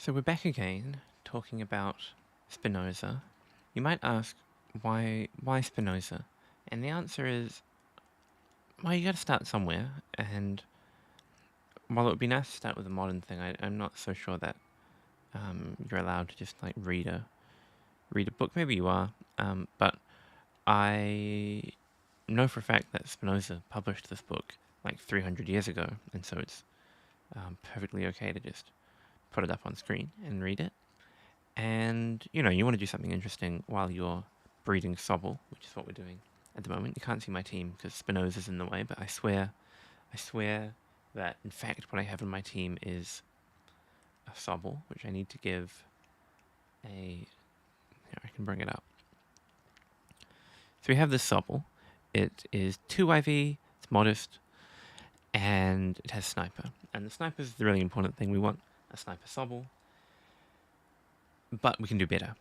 So we're back again, talking about Spinoza. You might ask, why Spinoza? And the answer is, well, you got to start somewhere. And while it would be nice to start with a modern thing, I'm not so sure that you're allowed to just like read a book. Maybe you are, but I know for a fact that Spinoza published this book like 300 years ago, and so it's perfectly okay to just put it up on screen and read it. And, you want to do something interesting while you're breeding sobble, which is what we're doing at the moment. You can't see my team because Spinoza's in the way, but I swear that, in fact, what I have in my team is a sobble, which I need to give here, I can bring it up. So we have this sobble. It is 2 IV, it's modest, and it has sniper. And the sniper is the really important thing. We want a sniper sobble, but we can do better.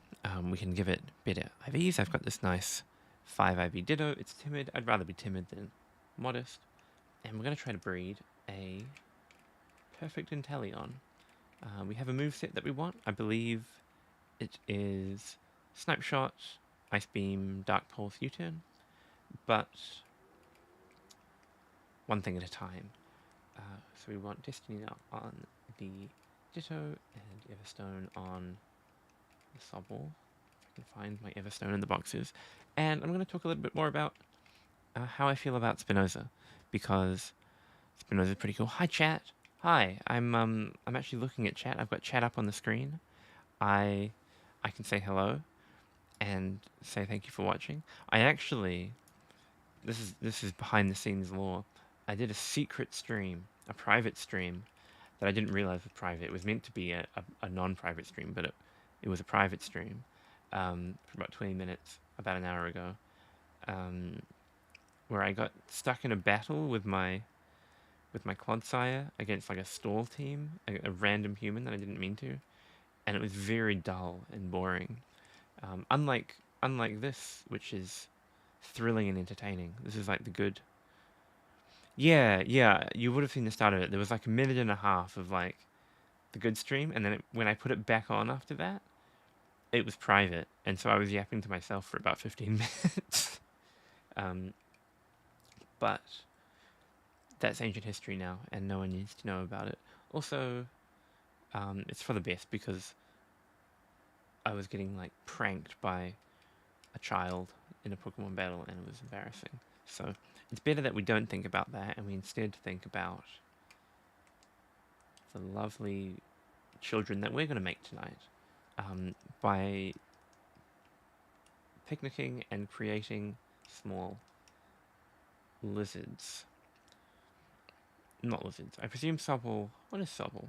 We can give it better IVs. I've got this nice 5 IV Ditto. It's timid. I'd rather be timid than modest. And we're going to try to breed a perfect Inteleon. We have a moveset that we want. I believe it is Snipe Shot, Ice Beam, Dark Pulse, U-Turn. But one thing at a time. So we want Destiny on the Ditto and Everstone on the Sobble. I can find my Everstone in the boxes. And I'm going to talk a little bit more about how I feel about Spinoza, because Spinoza's pretty cool. Hi, chat. Hi. I'm actually looking at chat. I've got chat up on the screen. I can say hello and say thank you for watching. I actually, this is behind the scenes lore. I did a secret stream, a private stream that I didn't realize was private. It was meant to be a non-private stream, but it was a private stream for about 20 minutes, about an hour ago, where I got stuck in a battle with my clodsire against like a stall team, a random human that I didn't mean to, and it was very dull and boring. Unlike this, which is thrilling and entertaining. This is like the good. Yeah, you would have seen the start of it. There was like a minute and a half of like the good stream, and then when I put it back on after that, it was private, and so I was yapping to myself for about 15 minutes. But that's ancient history now, and no one needs to know about it. Also, it's for the best because I was getting like pranked by a child in a Pokemon battle, and it was embarrassing. So it's better that we don't think about that, and we instead think about the lovely children that we're going to make tonight by picnicking and creating small lizards. Not lizards. I presume Sobble. What is Sobble?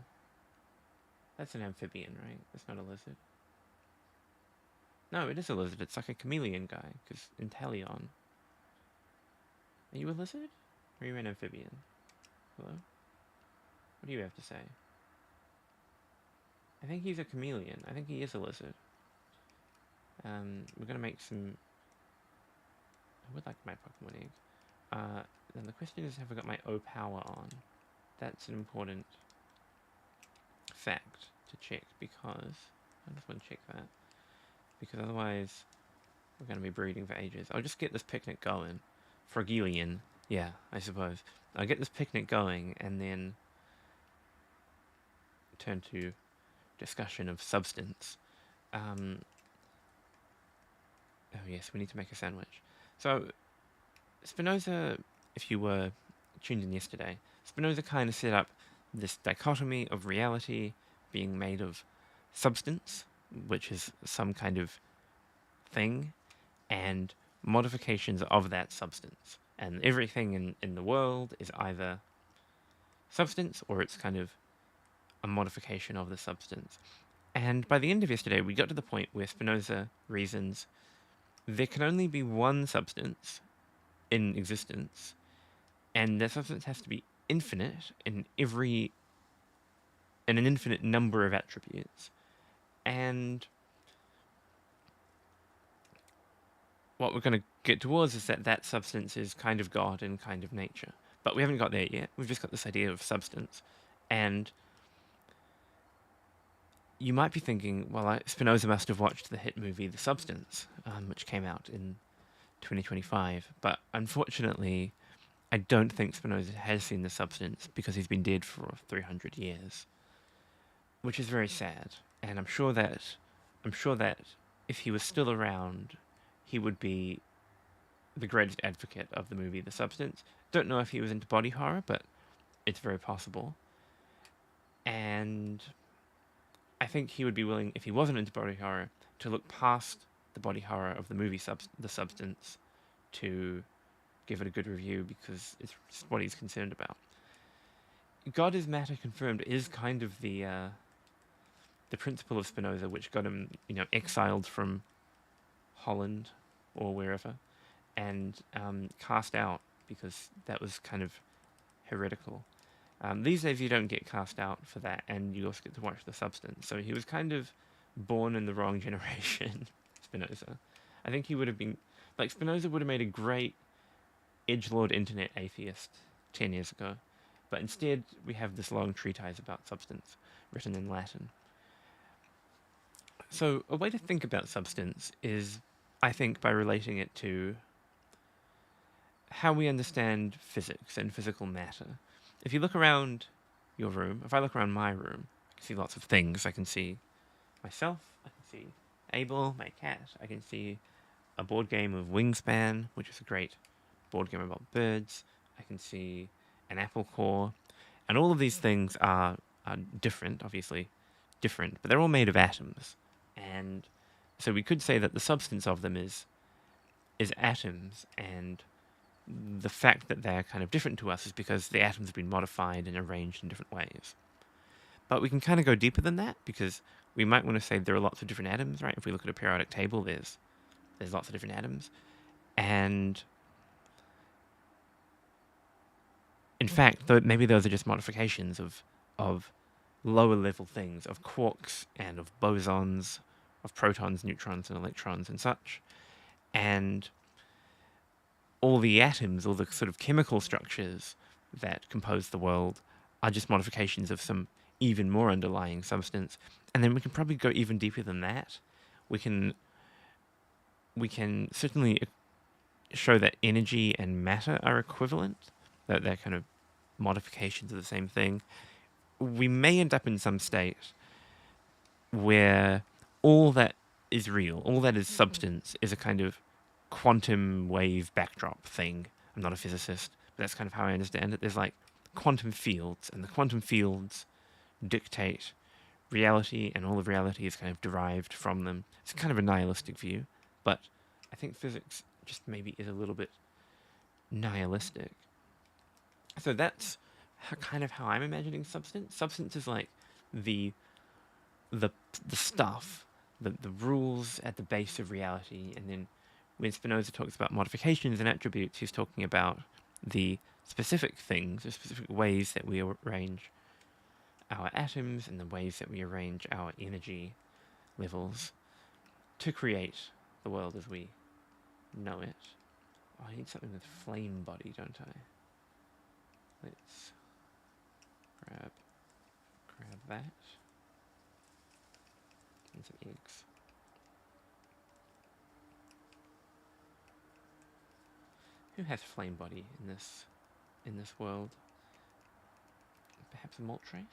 That's an amphibian, right? That's not a lizard. No, it is a lizard. It's like a chameleon guy, because Inteleon. Are you a lizard? Or are you an amphibian? Hello? What do you have to say? I think he's a chameleon. I think he is a lizard. We're gonna make some. I would like my Pokemon egg. Then the question is, have I got my O power on? That's an important fact to check, because I just want to check that, because otherwise we're going to be breeding for ages. I'll just get this picnic going. Frogelian, yeah, I suppose. I'll get this picnic going and then turn to discussion of substance. Oh yes, we need to make a sandwich. So Spinoza, if you were tuned in yesterday, Spinoza kind of set up this dichotomy of reality being made of substance, which is some kind of thing, and modifications of that substance. And everything in the world is either substance or it's kind of a modification of the substance. And by the end of yesterday, we got to the point where Spinoza reasons there can only be one substance in existence, and that substance has to be infinite in an infinite number of attributes. And what we're going to get towards is that substance is kind of God and kind of nature. But we haven't got there yet. We've just got this idea of substance. And you might be thinking, well, Spinoza must have watched the hit movie The Substance, which came out in 2025. But unfortunately, I don't think Spinoza has seen The Substance because he's been dead for 300 years, which is very sad. And I'm sure that if he was still around, he would be the greatest advocate of the movie The Substance. Don't know if he was into body horror, but it's very possible. And I think he would be willing, if he wasn't into body horror, to look past the body horror of the movie The Substance to give it a good review because it's what he's concerned about. God is matter confirmed is kind of the principle of Spinoza, which got him, exiled from Holland or wherever, and cast out because that was kind of heretical. These days you don't get cast out for that, and you also get to watch The Substance. So he was kind of born in the wrong generation, Spinoza. I think he would have been, Spinoza would have made a great edgelord internet atheist 10 years ago. But instead, we have this long treatise about substance written in Latin. So a way to think about substance is, I think, by relating it to how we understand physics and physical matter. If you look around your room, if I look around my room, I can see lots of things. I can see myself, I can see Abel, my cat, I can see a board game of Wingspan, which is a great board game about birds. I can see an apple core, and all of these things are different, obviously different, but they're all made of atoms. And so we could say that the substance of them is atoms, and the fact that they're kind of different to us is because the atoms have been modified and arranged in different ways. But we can kind of go deeper than that, because we might want to say there are lots of different atoms, right? If we look at a periodic table, there's lots of different atoms. And in fact, maybe those are just modifications of lower level things, of quarks and of bosons, of protons, neutrons, and electrons and such. And all the atoms, all the sort of chemical structures that compose the world are just modifications of some even more underlying substance. And then we can probably go even deeper than that. We can certainly show that energy and matter are equivalent, that they're kind of modifications of the same thing. We may end up in some state where all that is real, all that is substance, is a kind of quantum wave backdrop thing. I'm not a physicist, but that's kind of how I understand it. There's quantum fields, and the quantum fields dictate reality, and all of reality is kind of derived from them. It's kind of a nihilistic view, but I think physics just maybe is a little bit nihilistic. So that's kind of how I'm imagining substance. Substance is like the stuff, the rules at the base of reality, and then when Spinoza talks about modifications and attributes, he's talking about the specific things, the specific ways that we arrange our atoms and the ways that we arrange our energy levels to create the world as we know it. Oh, I need something with flame body, don't I? Let's grab that. And some eggs. Who has flame body in this world? Perhaps a malt trace?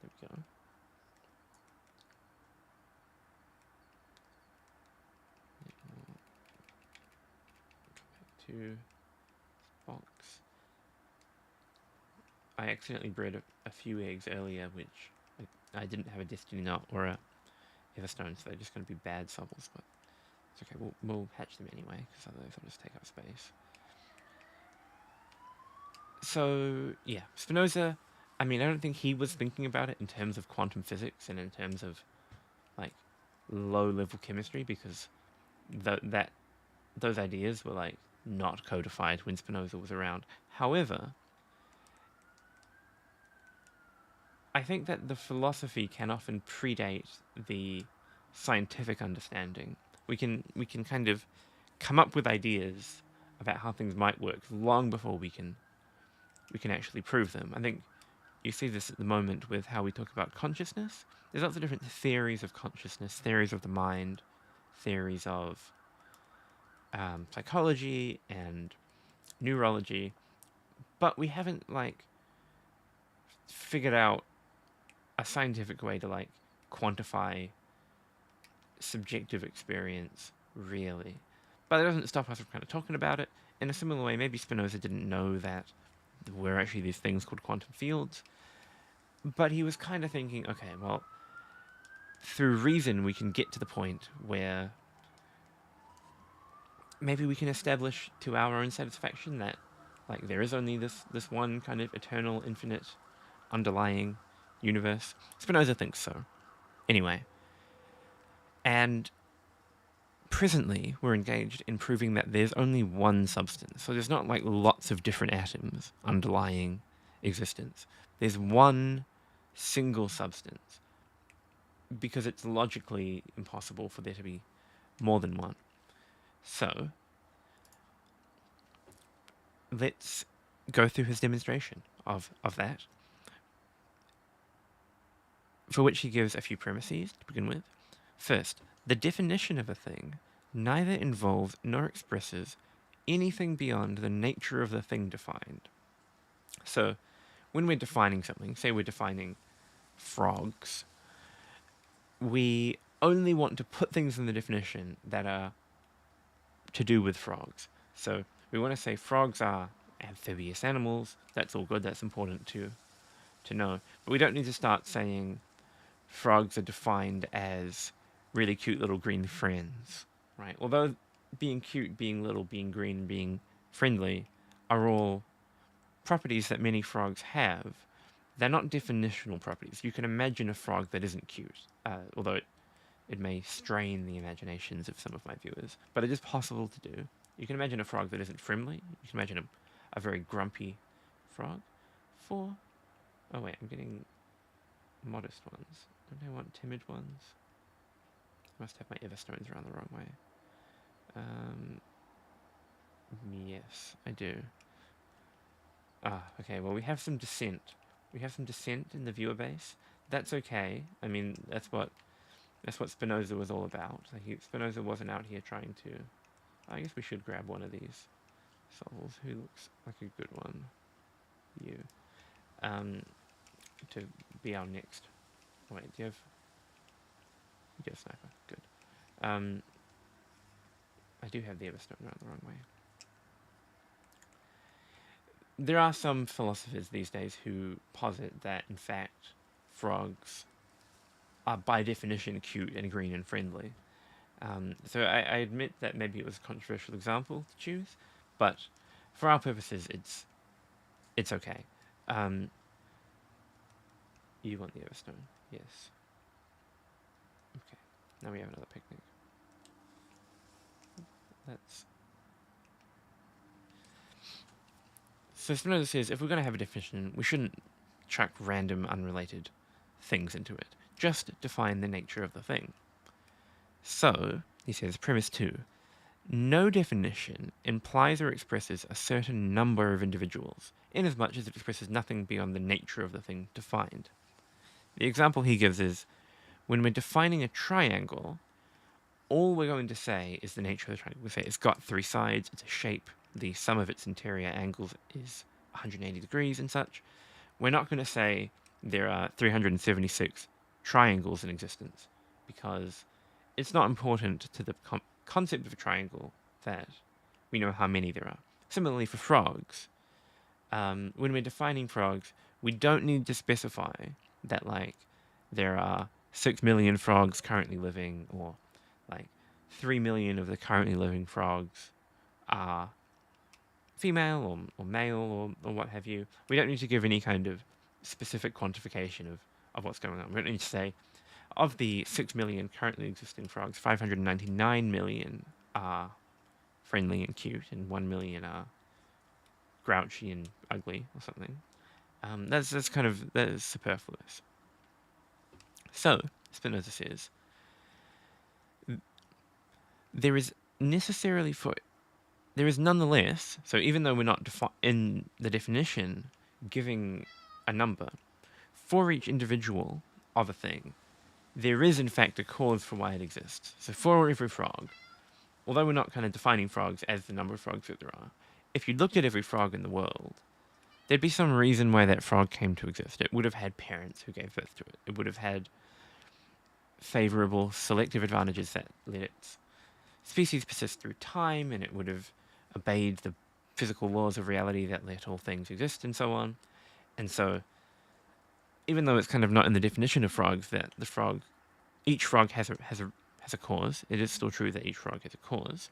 There we go. Go back to box. I accidentally bred a few eggs earlier, which I didn't have a destiny knot or a everstone, so they're just going to be bad sobbles, but it's okay, we'll hatch them anyway, because otherwise they'll just take up space. So, yeah, Spinoza, I don't think he was thinking about it in terms of quantum physics and in terms of, low-level chemistry, because those ideas were, not codified when Spinoza was around. However, I think that the philosophy can often predate the scientific understanding. We can kind of come up with ideas about how things might work long before we can actually prove them. I think you see this at the moment with how we talk about consciousness. There's lots of different theories of consciousness, theories of the mind, theories of psychology and neurology, but we haven't figured out a scientific way to quantify subjective experience really. But it doesn't stop us from kind of talking about it. In a similar way, maybe Spinoza didn't know that there were actually these things called quantum fields, but he was kind of thinking, okay, well, through reason we can get to the point where maybe we can establish to our own satisfaction that there is only this one kind of eternal, infinite, underlying universe. Spinoza thinks so. Anyway. And presently, we're engaged in proving that there's only one substance. So there's not lots of different atoms underlying existence. There's one single substance because it's logically impossible for there to be more than one. So let's go through his demonstration of that, for which he gives a few premises to begin with. First, the definition of a thing neither involves nor expresses anything beyond the nature of the thing defined. So, when we're defining something, say we're defining frogs, we only want to put things in the definition that are to do with frogs. So, we want to say frogs are amphibious animals. That's all good. That's important to know. But we don't need to start saying frogs are defined as really cute little green friends, right? Although being cute, being little, being green, being friendly are all properties that many frogs have, they're not definitional properties. You can imagine a frog that isn't cute, although it may strain the imaginations of some of my viewers, but it is possible to do. You can imagine a frog that isn't friendly. You can imagine a very grumpy frog. Oh wait, I'm getting modest ones. Don't I want timid ones? I must have my Everstones around the wrong way. Yes, I do. Okay, well we have some dissent. We have some dissent in the viewer base. That's okay. I mean, that's what Spinoza was all about. Spinoza wasn't out here trying to... I guess we should grab one of these souls. Who looks like a good one? You. To be our next... Oh, wait, do you have sniper? Good. I do have the Everstone around the wrong way. There are some philosophers these days who posit that, in fact, frogs are by definition cute and green and friendly. So I admit that maybe it was a controversial example to choose, but for our purposes, it's okay. You want the Everstone? Yes. Okay. Now we have another picnic. So Spinoza says if we're going to have a definition, we shouldn't chuck random, unrelated things into it. Just define the nature of the thing. So, he says, premise 2. No definition implies or expresses a certain number of individuals, inasmuch as it expresses nothing beyond the nature of the thing defined. The example he gives is, when we're defining a triangle, all we're going to say is the nature of the triangle. We say it's got 3 sides, it's a shape, the sum of its interior angles is 180 degrees and such. We're not going to say there are 376 triangles in existence, because it's not important to the concept of a triangle that we know how many there are. Similarly for frogs, when we're defining frogs, we don't need to specify that there are 6 million frogs currently living, or 3 million of the currently living frogs are female or male or what have you. We don't need to give any kind of specific quantification of what's going on. We don't need to say, of the 6 million currently existing frogs, 599 million are friendly and cute, and 1 million are grouchy and ugly or something. That is superfluous. So, Spinoza says, there is nonetheless, so even though we're not in the definition giving a number, for each individual of a thing, there is in fact a cause for why it exists. So for every frog, although we're not kind of defining frogs as the number of frogs that there are, if you looked at every frog in the world, there'd be some reason why that frog came to exist. It would have had parents who gave birth to it. It would have had favorable selective advantages that let its species persist through time, and it would have obeyed the physical laws of reality that let all things exist, and so on. And so, even though it's kind of not in the definition of frogs that each frog has a cause, it is still true that each frog has a cause.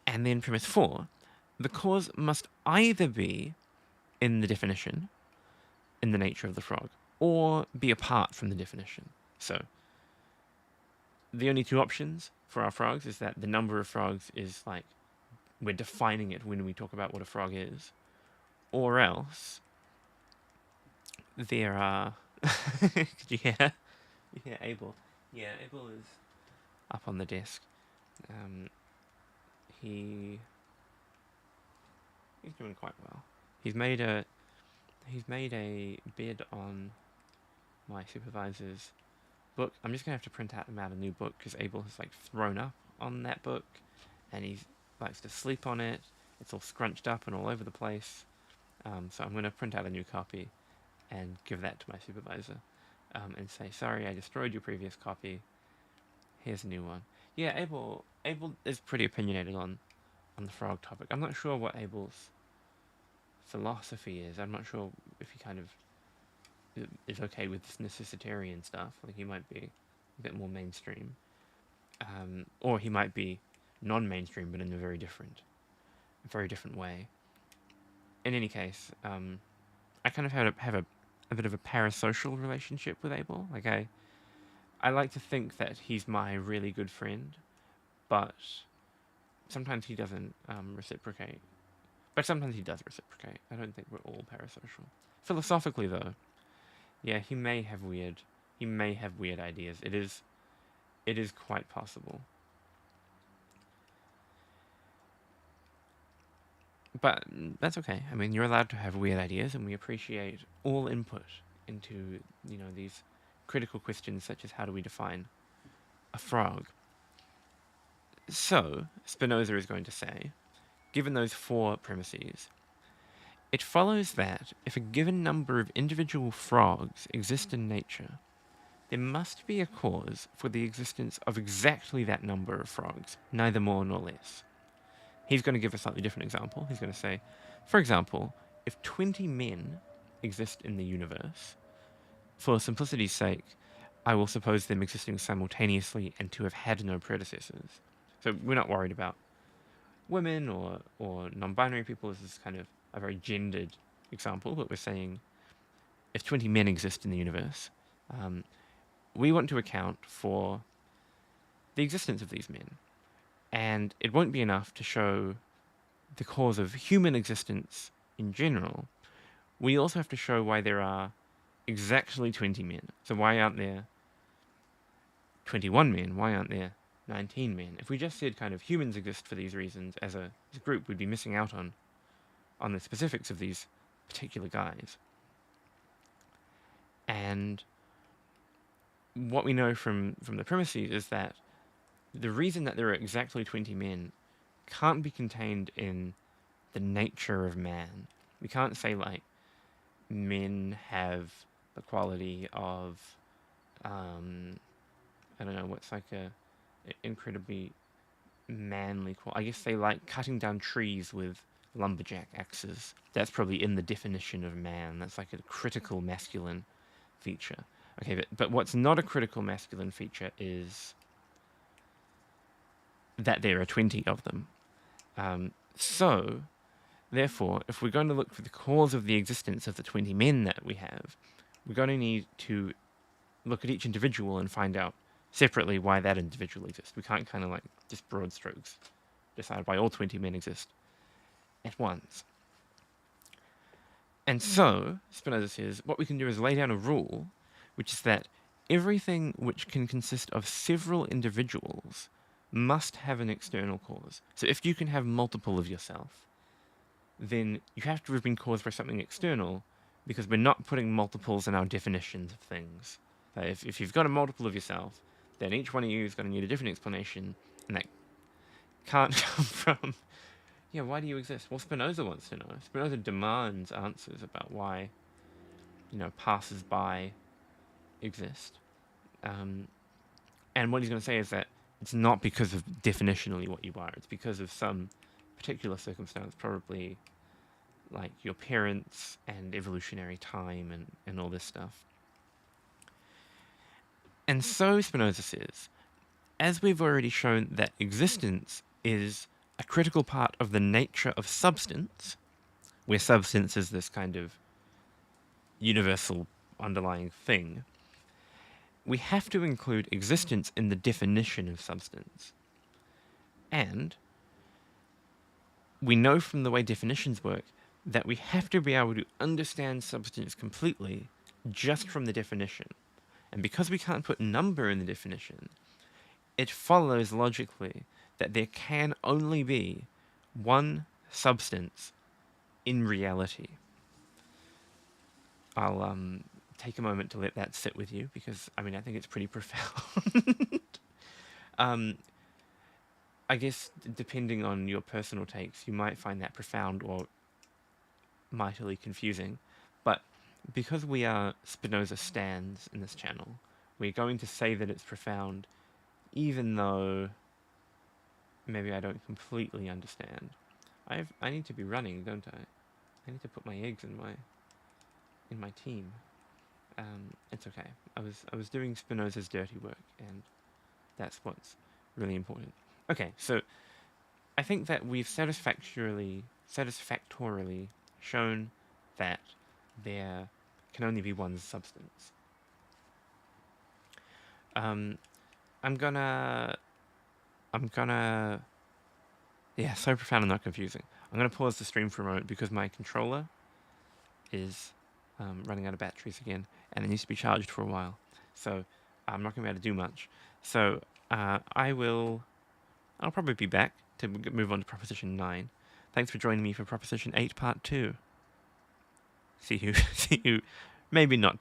And then premise 4, the cause must either be in the definition, in the nature of the frog, or be apart from the definition. So, the only two options for our frogs is that the number of frogs is like, we're defining it when we talk about what a frog is, or else there are... Could you hear? You hear Abel? Yeah, Abel is up on the desk. He's doing quite well. He's made a bid on my supervisor's book. I'm just gonna have to print out a new book because Abel has like thrown up on that book, and he likes to sleep on it. It's all scrunched up and all over the place. So I'm gonna print out a new copy and give that to my supervisor, and say, sorry, I destroyed your previous copy. Here's a new one. Yeah, Abel is pretty opinionated on the frog topic. I'm not sure what Abel's philosophy is. I'm not sure if he kind of is okay with this necessitarian stuff. Like, he might be a bit more mainstream, or he might be non-mainstream, but in a very different way. In any case, I kind of have a bit of a parasocial relationship with Abel. Like, I like to think that he's my really good friend, but sometimes he doesn't reciprocate. But sometimes he does reciprocate. I don't think we're all parasocial. Philosophically, though, yeah, he may have weird ideas. It is quite possible. But that's okay. I mean, you're allowed to have weird ideas, and we appreciate all input into, these critical questions such as how do we define a frog. So, Spinoza is going to say, given those 4 premises, it follows that if a given number of individual frogs exist in nature, there must be a cause for the existence of exactly that number of frogs, neither more nor less. He's going to give a slightly different example. He's going to say, for example, if 20 men exist in the universe, for simplicity's sake, I will suppose them existing simultaneously and to have had no predecessors. So we're not worried about women or non-binary people. This is kind of a very gendered example, but we're saying if 20 men exist in the universe, we want to account for the existence of these men. And it won't be enough to show the cause of human existence in general. We also have to show why there are exactly 20 men. So why aren't there 21 men? Why aren't there 19 men? If we just said kind of humans exist for these reasons as a group, we'd be missing out on the specifics of these particular guys. And what we know from the premises is that the reason that there are exactly 20 men can't be contained in the nature of man. We can't say, like, men have the quality of, I don't know, what's like a incredibly manly quality. I guess they like cutting down trees with lumberjack axes. That's probably in the definition of man. That's like a critical masculine feature. Okay, but what's not a critical masculine feature is that there are 20 of them. So, therefore, if we're going to look for the cause of the existence of the 20 men that we have, we're going to need to look at each individual and find out separately why that individual exists. We can't kind of like just broad strokes decide why all 20 men exist at once. And so, Spinoza says, what we can do is lay down a rule, which is that everything which can consist of several individuals must have an external cause. So if you can have multiple of yourself, then you have to have been caused by something external, because we're not putting multiples in our definitions of things. So if you've got a multiple of yourself, then each one of you is going to need a different explanation, and that can't come from, yeah, why do you exist? Well, Spinoza wants to know. Spinoza demands answers about why, passers-by exist. And what he's going to say is that it's not because of definitionally what you are. It's because of some particular circumstance, probably like your parents and evolutionary time and all this stuff. And so Spinoza says, as we've already shown that existence is a critical part of the nature of substance, where substance is this kind of universal underlying thing, we have to include existence in the definition of substance. And we know from the way definitions work that we have to be able to understand substance completely just from the definition. And because we can't put number in the definition, it follows logically that there can only be one substance in reality. I'll take a moment to let that sit with you, because I think it's pretty profound. I guess depending on your personal takes, you might find that profound or mightily confusing, but because we are Spinoza stans in this channel, we're going to say that it's profound, even though maybe I don't completely understand. I need to be running, don't I? I need to put my eggs in my team. It's okay. I was doing Spinoza's dirty work, and that's what's really important. Okay, so I think that we've satisfactorily shown that there can only be one substance. I'm gonna yeah, so profound and not confusing. I'm gonna pause the stream for a moment because my controller is running out of batteries again, and it needs to be charged for a while. So I'm not gonna be able to do much. So I'll probably be back to move on to Proposition 9. Thanks for joining me for Proposition 8, Part 2. See you maybe not